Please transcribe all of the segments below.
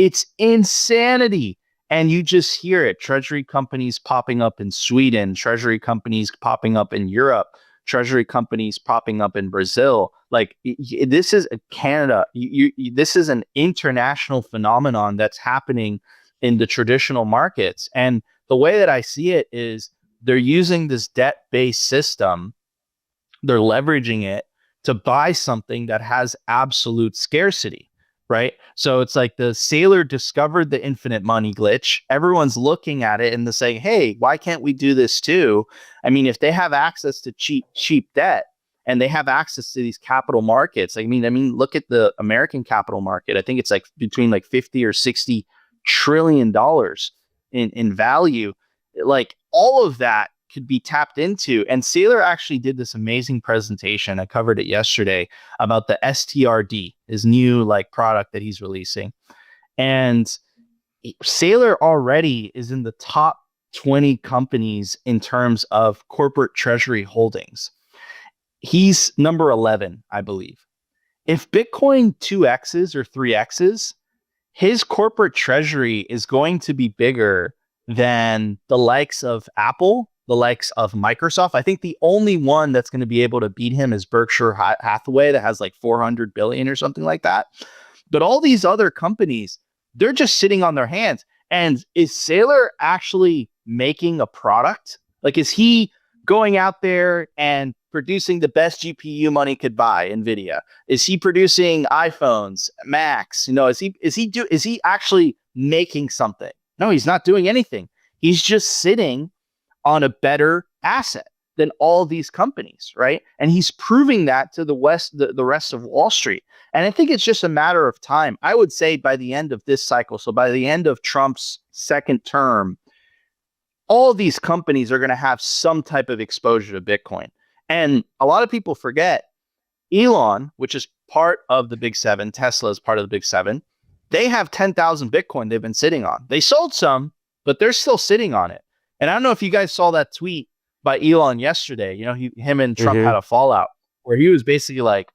It's insanity. And you just hear it. Treasury companies popping up in Sweden, treasury companies popping up in Europe, treasury companies popping up in Brazil. Like this is a Canada. This is an international phenomenon that's happening in the traditional markets. And the way that I see it is they're using this debt-based system. They're leveraging it to buy something that has absolute scarcity, right? So it's like the Saylor discovered the infinite money glitch. Everyone's looking at it and they're saying, hey, why can't we do this too? I mean, if they have access to cheap debt and they have access to these capital markets, I mean, look at the American capital market. I think it's like between like 50 or 60 trillion dollars in value. Like all of that could be tapped into. And Saylor actually did this amazing presentation. I covered it yesterday about the STRD, his new like product that he's releasing. And Saylor already is in the top 20 companies in terms of corporate treasury holdings. He's number 11, I believe. If Bitcoin 2Xs or 3Xs, his corporate treasury is going to be bigger than the likes of Apple, the likes of Microsoft. I think the only one that's going to be able to beat him is Berkshire Hathaway, that has like 400 billion or something like that. But all these other companies, they're just sitting on their hands. And is Saylor actually making a product? Like, is he going out there and producing the best GPU money could buy, NVIDIA? Is he producing iPhones, Macs? Is he actually making something? No, he's not doing anything. He's just sitting on a better asset than all these companies, right? And he's proving that to the rest of Wall Street. And I think it's just a matter of time. I would say by the end of this cycle, so by the end of Trump's second term, all these companies are going to have some type of exposure to Bitcoin. And a lot of people forget Elon, which is part of the Big Seven, Tesla is part of the Big Seven. They have 10,000 Bitcoin they've been sitting on. They sold some, but they're still sitting on it. And I don't know if you guys saw that tweet by Elon yesterday. Him and Trump had a fallout where he was basically like,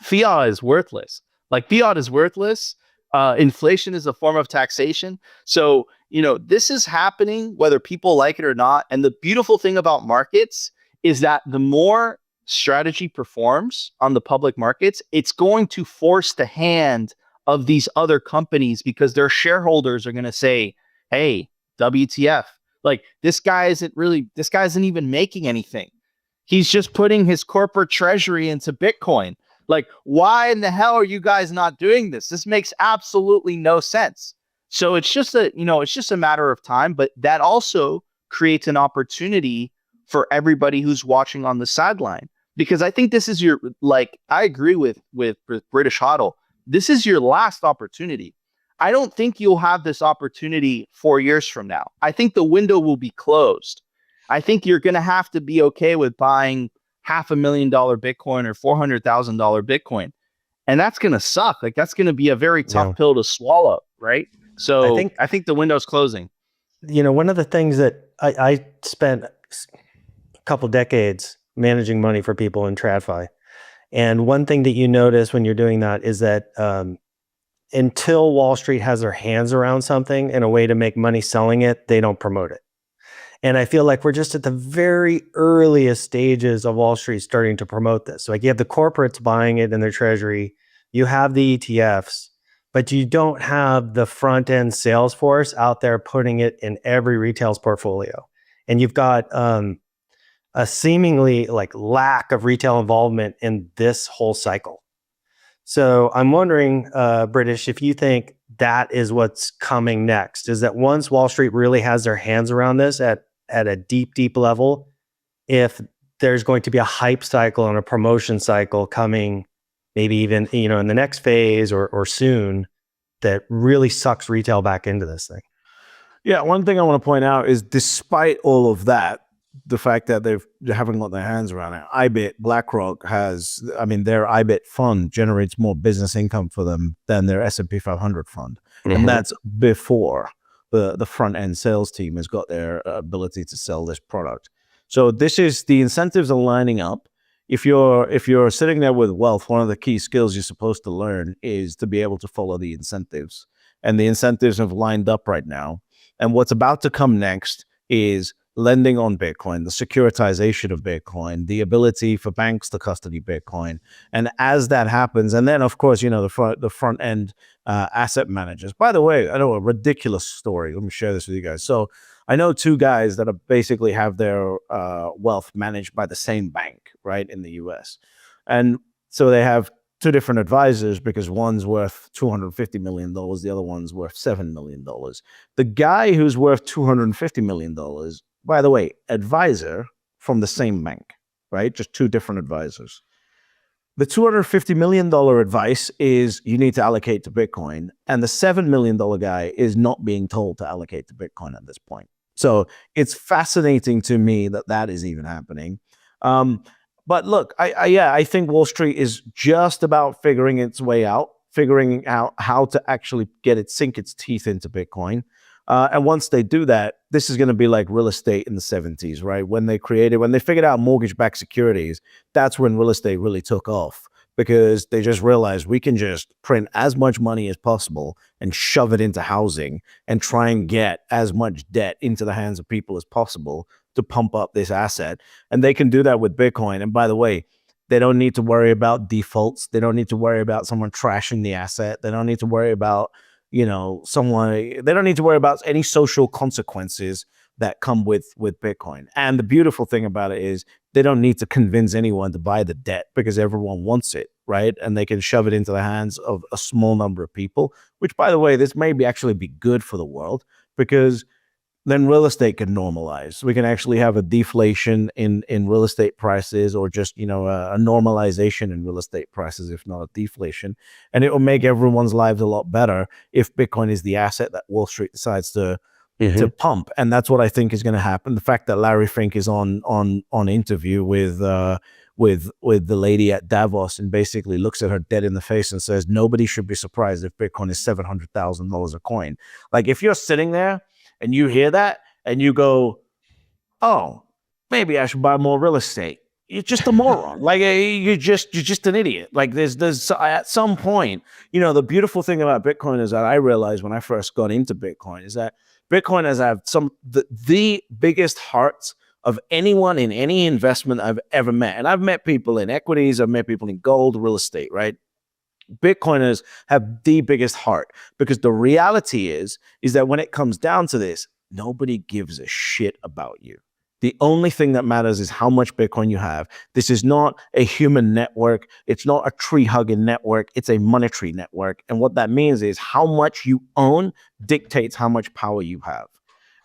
fiat is worthless. Like, fiat is worthless. Inflation is a form of taxation. So, this is happening whether people like it or not. And the beautiful thing about markets is that the more strategy performs on the public markets, it's going to force the hand of these other companies because their shareholders are going to say, hey, WTF. Like, this guy isn't even making anything. He's just putting his corporate treasury into Bitcoin. Like, why in the hell are you guys not doing this? This makes absolutely no sense. So it's just a matter of time, but that also creates an opportunity for everybody who's watching on the sideline. Because I think this is I agree with British Hodl. This is your last opportunity. I don't think you'll have this opportunity 4 years from now. I think the window will be closed. I think you're going to have to be okay with buying $500,000 Bitcoin or $400,000 Bitcoin. And that's going to suck. Like, that's going to be a very tough pill to swallow, right? So I think the window's closing. One of the things that I spent a couple decades managing money for people in TradFi. And one thing that you notice when you're doing that is that until Wall Street has their hands around something and a way to make money selling it, they don't promote it. And I feel like we're just at the very earliest stages of Wall Street starting to promote this. So like, you have the corporates buying it in their treasury, you have the ETFs, but you don't have the front end sales force out there putting it in every retail's portfolio. And you've got a seemingly like lack of retail involvement in this whole cycle. So I'm wondering, British, if you think that is what's coming next, is that once Wall Street really has their hands around this at a deep, deep level, if there's going to be a hype cycle and a promotion cycle coming, maybe even, in the next phase or soon, that really sucks retail back into this thing. Yeah, one thing I want to point out is despite all of that, the fact that they haven't got their hands around it, IBIT, BlackRock their IBIT fund generates more business income for them than their S&P 500 fund. Mm-hmm. And that's before the front end sales team has got their ability to sell this product. So this is, the incentives are lining up. If you're sitting there with wealth, one of the key skills you're supposed to learn is to be able to follow the incentives. and the incentives have lined up right now. And what's about to come next is lending on Bitcoin, the securitization of Bitcoin, the ability for banks to custody Bitcoin. And as that happens, and then of course, the front end asset managers. By the way, I know a ridiculous story. Let me share this with you guys. So I know two guys that basically have their wealth managed by the same bank, right, in the US. And so they have two different advisors because one's worth $250 million, the other one's worth $7 million. The guy who's worth $250 million, by the way, advisor from the same bank, right? Just two different advisors. The $250 million advice is you need to allocate to Bitcoin, and the $7 million guy is not being told to allocate to Bitcoin at this point. So it's fascinating to me that is even happening. But look, I think Wall Street is just about figuring out how to actually sink its teeth into Bitcoin. And once they do that, this is going to be like real estate in the 70s, right? When they figured out mortgage-backed securities, that's when real estate really took off, because they just realized we can just print as much money as possible and shove it into housing and try and get as much debt into the hands of people as possible to pump up this asset. And they can do that with Bitcoin. And by the way, they don't need to worry about defaults. They don't need to worry about someone trashing the asset. They don't need to worry about, they don't need to worry about any social consequences that come with Bitcoin. And the beautiful thing about it is they don't need to convince anyone to buy the debt because everyone wants it, right? And they can shove it into the hands of a small number of people, which, by the way, this may actually be good for the world, because then real estate can normalize. We can actually have a deflation in real estate prices, or just, a normalization in real estate prices, if not a deflation. And it will make everyone's lives a lot better if Bitcoin is the asset that Wall Street decides to pump. And that's what I think is going to happen. The fact that Larry Fink is on interview with the lady at Davos and basically looks at her dead in the face and says, nobody should be surprised if Bitcoin is $700,000 a coin. Like, if you're sitting there and you hear that and you go, oh, maybe I should buy more real estate, you're just a moron. Like, you're just an idiot. Like, there's at some point, the beautiful thing about Bitcoin is that I realized when I first got into Bitcoin is that Bitcoin has had the biggest hearts of anyone in any investment I've ever met. And I've met people in equities, I've met people in gold, real estate, right? Bitcoiners have the biggest heart, because the reality is that when it comes down to this, nobody gives a shit about you. The only thing that matters is how much Bitcoin you have. This is not a human network. It's not a tree-hugging network. It's a monetary network. And what that means is how much you own dictates how much power you have.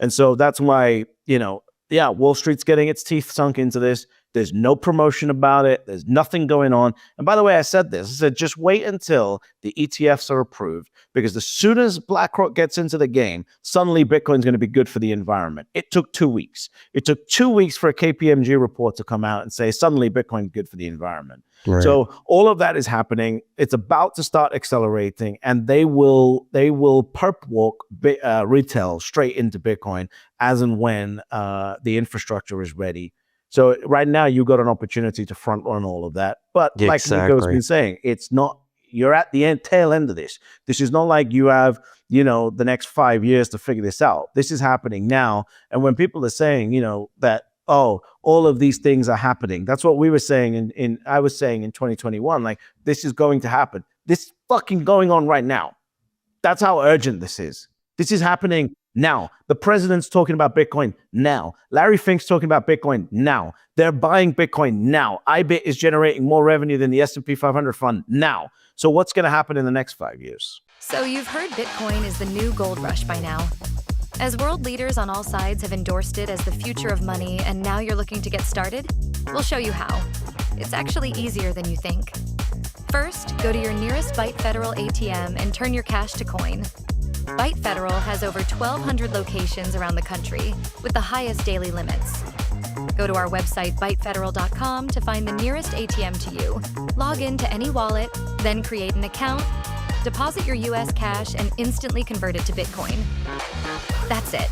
And so that's why, Wall Street's getting its teeth sunk into this. There's no promotion about it. There's nothing going on. And by the way, I said just wait until the ETFs are approved, because as soon as BlackRock gets into the game, suddenly Bitcoin's going to be good for the environment. It took 2 weeks. It took 2 weeks for a KPMG report to come out and say, suddenly Bitcoin's good for the environment. Right. So all of that is happening. It's about to start accelerating, and they will perp walk retail straight into Bitcoin as and when the infrastructure is ready. So right now you've got an opportunity to front run all of that. But like Nico's been saying, it's not, you're at the tail end of this. This is not like you have, the next 5 years to figure this out. This is happening now. And when people are saying, that, oh, all of these things are happening, that's what we were saying I was saying in 2021, like, this is going to happen. This is fucking going on right now. That's how urgent this is. This is happening now. The president's talking about Bitcoin now. Larry Fink's talking about Bitcoin now. They're buying Bitcoin now. IBIT is generating more revenue than the S&P 500 fund now. So what's going to happen in the next 5 years? So you've heard Bitcoin is the new gold rush by now. As world leaders on all sides have endorsed it as the future of money, and now you're looking to get started, we'll show you how. It's actually easier than you think. First, go to your nearest Byte Federal ATM and turn your cash to coin. Byte Federal has over 1,200 locations around the country with the highest daily limits. Go to our website, bytefederal.com, to find the nearest ATM to you. Log in to any wallet, then create an account, deposit your US cash, and instantly convert it to Bitcoin. That's it.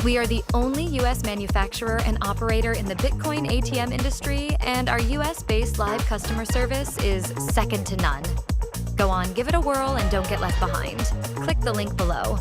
We are the only US manufacturer and operator in the Bitcoin ATM industry, and our US-based live customer service is second to none. Go on, give it a whirl, and don't get left behind. Click the link below.